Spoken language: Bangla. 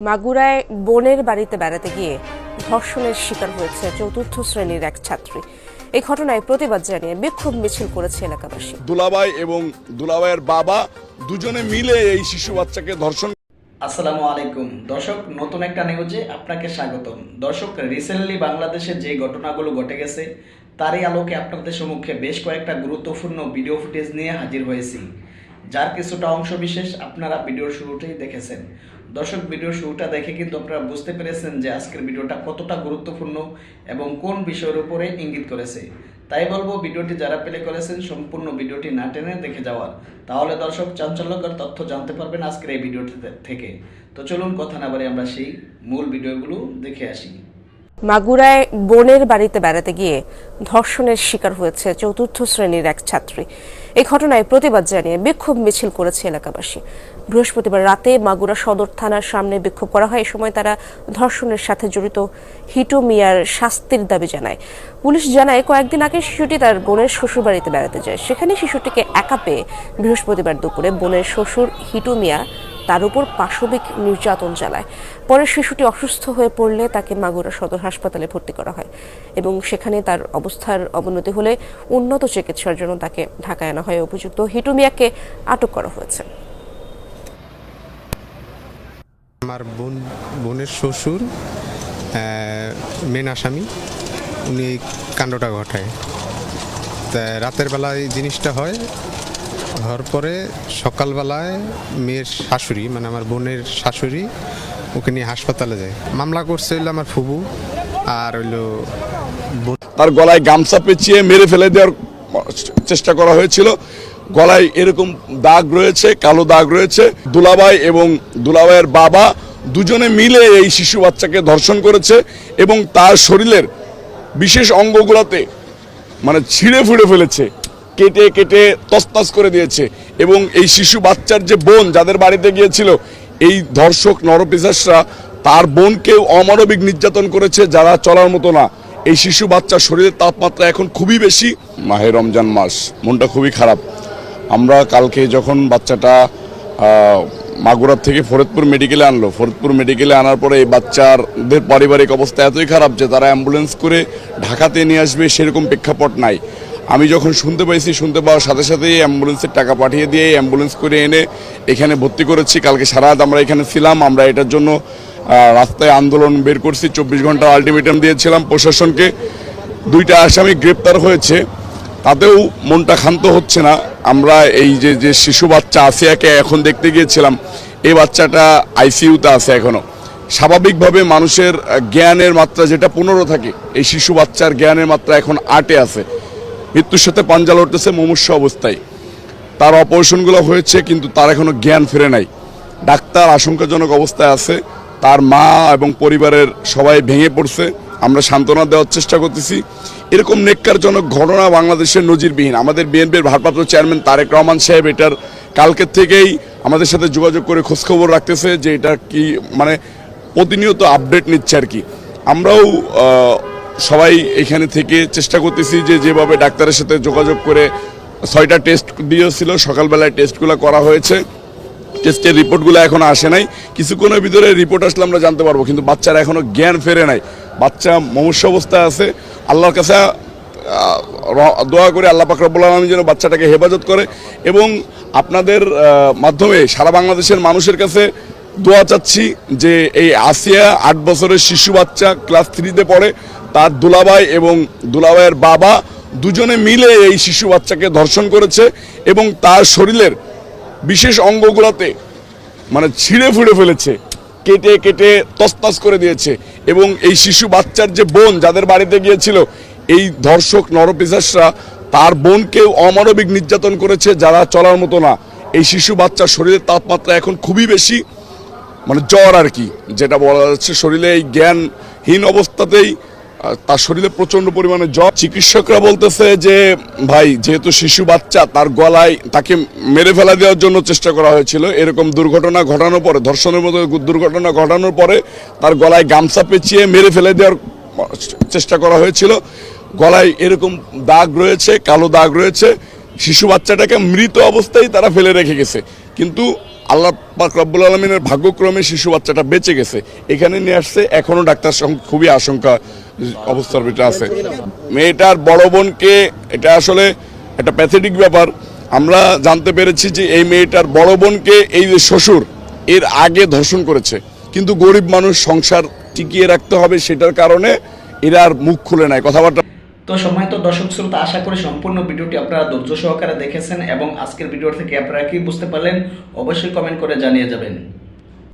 মাগুরায় বোনের বাড়িতে বেড়াতে গিয়ে ধর্ষণের শিকার হয়েছে চতুর্থ শ্রেণীর এক ছাত্রী। এই ঘটনায় প্রতিবাদ জানিয়ে বিক্ষোভ মিছিল করেছে এলাকাবাসী। দুলাভাই এবং দুলাভাইয়ের বাবা দুজনে মিলে এই শিশু বাচ্চাকে ধর্ষণ। আসসালামু আলাইকুম দর্শক, নতুন একটা নিউজে আপনাকে স্বাগতম। দর্শক, রিসেন্টলি বাংলাদেশে যে ঘটনাগুলো ঘটে গেছে তারই আলোকে আপনাদের সম্মুখে বেশ কয়েকটা গুরুত্বপূর্ণ ভিডিও ফুটেজ নিয়ে হাজির হয়েছি, যার কিছুটা অংশ বিশেষ আপনারা ভিডিওর শুরুতেই দেখেছেন। দর্শক, ভিডিওর শুরুটা দেখে কিন্তু আপনারা বুঝতে পেরেছেন যে আজকের ভিডিওটা কতটা গুরুত্বপূর্ণ এবং কোন বিষয়ের উপরে ইঙ্গিত করেছে। তাই বলবো, ভিডিওটি যারা প্লে করেছেন সম্পূর্ণ ভিডিওটি না টেনে দেখে যাওয়ার, তাহলে দর্শক চাঞ্চল্যকর তথ্য জানতে পারবেন আজকের এই ভিডিওটি থেকে। তো চলুন কথা না বলে আমরা সেই মূল ভিডিওগুলো দেখে আসি। মাগুরায় বোনের বাড়িতে বেড়াতে গিয়ে ধর্ষণের শিকার হয়েছে চতুর্থ শ্রেণীর এক ছাত্রী। এই ঘটনায় প্রতিবাদ জানিয়ে বিক্ষোভ মিছিল করেছে এলাকাবাসী। বৃহস্পতিবার রাতে মাগুরা সদর থানার সামনে বিক্ষোভ করা হয়। এই সময় তারা ধর্ষণের সাথে জড়িত হিটু মিয়ার শাস্তির দাবি জানায়। পুলিশ জানায়, কয়েকদিন আগে শিশুটি তার বোনের শ্বশুর বাড়িতে বেড়াতে যায়। সেখানে শিশুটিকে একা পেয়ে বৃহস্পতিবার দুপুরে বোনের শ্বশুর হিটু মিয়া তার উপর পাশবিক নির্যাতন চালায়। পরে শিশুটি অসুস্থ হয়ে পড়লে তাকে মাগুরা সদর হাসপাতালে ভর্তি করা হয় এবং সেখানে তার অবস্থার অবনতি হলে উন্নত চিকিৎসার জন্য তাকে ঢাকায় আনা হয়। অভিযুক্ত হিটু মিয়াকে আটক করা হয়েছে। আমার বোনের শ্বশুর মেন আসামি, উনি এই কাণ্ডটা ঘটায়। তা রাতের বেলায় জিনিসটা হয়, হওয়ার পরে সকালবেলায় মেয়ের শাশুড়ি, মানে আমার বোনের শাশুড়ি, ওকে নিয়ে হাসপাতালে যায়। মামলা করছে হইলো আমার ফুবু, আর হইলো তার গলায় গামছা পেঁচিয়ে মেরে ফেলে দেওয়ার চেষ্টা করা হয়েছিল। গলায় এরকম দাগ রয়েছে, কালো দাগ রয়েছে। দুলাভাই এবং দুলাভাইয়ের বাবা দুজনে মিলে এই শিশু বাচ্চাকে ধর্ষণ করেছে এবং তার শরীরের বিশেষ অঙ্গগুলোতে মানে ছিঁড়ে ফুঁড়ে ফেলেছে, কেটে কেটে তছনছ করে দিয়েছে। এবং এই শিশু বাচ্চার যে বোন যাদের বাড়িতে গিয়েছিল, এই ধর্ষক নরপিশাচরা তার বোনকেও অমানবিক নির্যাতন করেছে, যারা চলার মতো না। এই শিশু বাচ্চার শরীরের তাপমাত্রা এখন খুবই বেশি। মাহে রমজান মাস, মনটা খুবই খারাপ। আমরা কালকে যখন বাচ্চাটা মাগুরা থেকে ফরিদপুর মেডিকেলে আনলো, ফরিদপুর মেডিকেলে আনার পরে এই বাচ্চাদের পারিবারিক অবস্থা এতই খারাপ যে তারা অ্যাম্বুলেন্স করে ঢাকাতে নিয়ে আসবে সেরকম প্রেক্ষাপট নাই। আমি যখন শুনতে পাওয়ার সাথে সাথেই অ্যাম্বুলেন্সের টাকা পাঠিয়ে দিয়ে অ্যাম্বুলেন্স করে এনে এখানে ভর্তি করেছি। কালকে সারা রাত আমরা এখানে ছিলাম। আমরা এটার জন্য রাস্তায় আন্দোলন বের করছি, 24 ঘন্টা আলটিমেটাম দিয়েছিলাম প্রশাসনকে। 2টা আসামি গ্রেপ্তার হয়েছে, তাতেও মনটা ক্ষান্ত হচ্ছে না। আমরা এই যে শিশু বাচ্চা আসিয়াকে এখন দেখতে গিয়েছিলাম, এই বাচ্চাটা আইসিইউতে আছে এখনো। স্বাভাবিকভাবে মানুষের জ্ঞানের মাত্রা যেটা 15 থাকে, এই শিশু বাচ্চার জ্ঞানের মাত্রা এখন 8-এ আছে। মৃত্যুর সাথে পাঞ্জা লড়তেছে মুমূর্ষু অবস্থায়। তার অপারেশনগুলো হয়েছে কিন্তু তার এখনো জ্ঞান ফেরে নাই। ডাক্তার আশঙ্কাজনক অবস্থায় আছে। তার মা এবং পরিবারের সবাই ভেঙে পড়ছে। আমরা সান্ত্বনা দেওয়ার চেষ্টা করতেছি। এরকম নেক্কারজনক ঘটনা বাংলাদেশের নজিরবিহীন। আমাদের বিএনপির ভারপ্রাপ্ত চেয়ারম্যান তারেক রহমান সাহেব এটার কালকের থেকেই আমাদের সাথে যোগাযোগ করে খোঁজখবর রাখতেছে যে এটা কি, মানে প্রতিনিয়ত আপডেট নিচ্ছে আর কি। আমরাও সবাই এখানে থেকে চেষ্টা করতেছি যে যেভাবে ডাক্তারের সাথে যোগাযোগ করে 6টা টেস্ট দিয়েছিল, সকালবেলায় টেস্টগুলো করা হয়েছে। টেস্টের রিপোর্টগুলো এখনো আসে নাই। কিছুক্ষণের ভিতরে রিপোর্ট আসলে আমরা জানতে পারবো, কিন্তু বাচ্চার এখনো জ্ঞান ফেরে নাই। বাচ্চা মুমূর্ষু অবস্থায় আছে। আল্লাহর কাছে দোয়া করে আল্লাহ পাক রব্বুল আলামিন যেন বাচ্চাটাকে হেফাজত করে। এবং আপনাদের মাধ্যমে সারা বাংলাদেশের মানুষের কাছে দোয়া চাচ্ছি যে এই আসিয়া 8 বছরের শিশু বাচ্চা, ক্লাস 3-তে পড়ে, তার দুলাভাই এবং দুলাভাইয়ের বাবা দুজনে মিলে এই শিশু বাচ্চাকে ধর্ষণ করেছে এবং তার শরীরের বিশেষ অঙ্গগুলোতে মানে ছিঁড়ে ফুঁড়ে ফেলেছে, কেটে কেটে তছনছ করে দিয়েছে। এবং এই শিশু বাচ্চার যে বোন যাদের বাড়িতে গিয়েছিল, এই ধর্ষক নরপিশাচরা তার বোনকেও অমানবিক নির্যাতন করেছে, যারা চলার মতো না। এই শিশু বাচ্চার শরীরের তাপমাত্রা এখন খুবই বেশি, মানে জ্বর আর কি, যেটা বলা যাচ্ছে। শরীরে এই জ্ঞানহীন অবস্থাতেই তার শরীরে প্রচন্ড পরিমাণে জ্বর। চিকিৎসকরা বলতেছে যে ভাই, যেহেতু শিশু বাচ্চা, তার গলায় তাকে মেরে ফেলা দেওয়ার জন্য চেষ্টা করা হয়েছিল। এরকম দুর্ঘটনা ঘটানোর পরে, ধর্ষণের মতো দুর্ঘটনা ঘটানোর পরে তার গলায় গামছা পেঁচিয়ে মেরে ফেলে দেওয়ার চেষ্টা করা হয়েছিল। গলায় এরকম দাগ রয়েছে, কালো দাগ রয়েছে। শিশু বাচ্চাটাকে মৃত অবস্থায় তারা ফেলে রেখে গেছে। কিন্তু আল্লাহ পাক রব্বুল আলমিনের ভাগ্যক্রমে শিশু বাচ্চাটা বেঁচে গেছে, এখানে নিয়ে আসছে। এখনো ডাক্তার খুবই আশঙ্কা অবস্থার ভিতরে আছে। মেয়েটার বড় বোনকে, এটা আসলে একটা প্যাথেটিক ব্যাপার, আমরা জানতে পেরেছি যে এই মেয়েটার বড় বোনকে এই যে শ্বশুর এর আগে ধর্ষণ করেছে, কিন্তু গরিব মানুষ সংসার টিকিয়ে রাখতে হবে সেটার কারণে এরা আর মুখ খুলে নাই, কথাবার্তা। তো সম্মানিত দর্শক শ্রোতা, আশা করি সম্পূর্ণ ভিডিওটি আপনারা ধৈর্য সহকারে দেখেছেন এবং আজকের ভিডিও থেকে আপনারা কি বুঝতে পারলেন অবশ্যই কমেন্ট করে জানিয়ে যাবেন।